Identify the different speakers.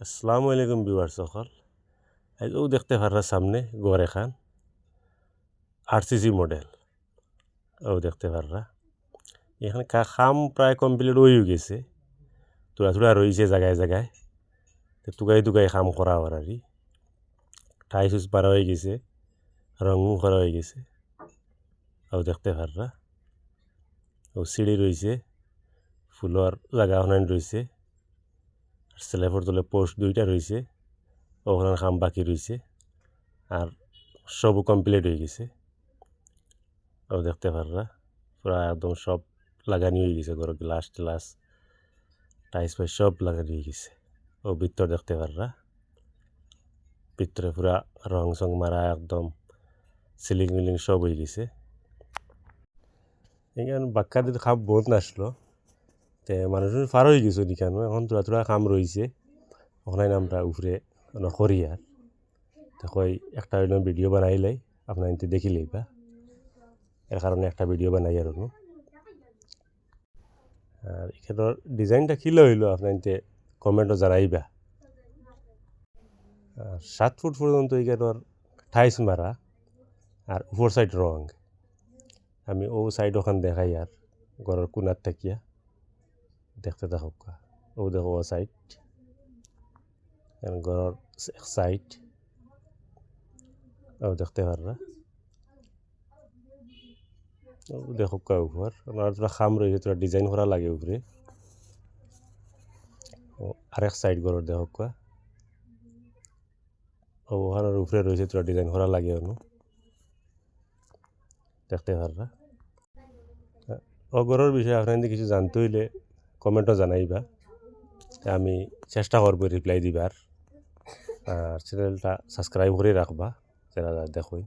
Speaker 1: আসসালামু আলাইকুম ভিউয়ার্স সকল। আজও দেখতে পাররা সামনে গড় এখান আরসিসি মডেল ও দেখতে পাররা এখানে খাম প্রায় কমপ্লিট হয়ে গেছে, তোরা তোরা রয়েছে জায়গায় জায়গায়, তুগাই তুগাই খাম করা আরই টাইস উস পারা হয়ে গেছে, রঙও করা হয়ে গেছে। ও দেখতে পাররা ও সিঁড়ি রয়েছে, ফুলর জায়গা ওখানে রয়েছে, স্ল্যাবের তলে পোস্ট দুইটা রয়েছে, ওখানে খাম বাকি রয়েছে আর সবও কমপ্লিট হয়ে গেছে। ও দেখতে পাররা পুরা একদম সব লাগানি হয়ে গেছে, ঘর গ্লাস টিলাস টাইস ফাইস সব লাগানি হয়ে গেছে। ও ভিতর দেখতে পাররা ভিতরে পুরা রং সং মারা একদম সিলিং মিলিং সব হয়ে গেছে। এখানে বাক্কা দিতে খাম বহুত নাসলো, তে মানুষ পার হয়ে গেছে ওদিকানো, এখন তোরা তোরা খাম রয়েছে। ওখানে আমরা উপরে করি আর দেখো একটা ভিডিও বানাইলাই আপনার এনতে দেখিলেই বা এর কারণে একটা ভিডিও বানাই আর এখানের ডিজাইনটা কিলো হইলো আপনার এনতে কমেন্টও জানাইবা। 7 ফুট পর্যন্ত এখানের টাইস মারা আর উপর সাইড রং। আমি ও সাইড ওখান দেখাই আর ঘরের কোনার থাকিয়া দেখতে থাকুক। ও দেখো ও সাইড ঘরের এক সাইড ও দেখতে পাররা দেখো উপর আমার তোরা খাম রয়েছে, তোরা ডিজাইন করা লাগে উপরে। ও আরেক সাইড ঘরের দেখো ওখানের উপরে রয়েছে, তোরা ডিজাইন করা লাগে অনু দেখতে পাররা। ও ঘরের বিষয়ে আপনাদের কিছু জানতে হইলে কমেন্টও জানাইবা, আমি চেষ্টা করবো রিপ্লাই দিবার। আর চ্যানেলটা সাবস্ক্রাইব করে রাখবা যারা দেখোই।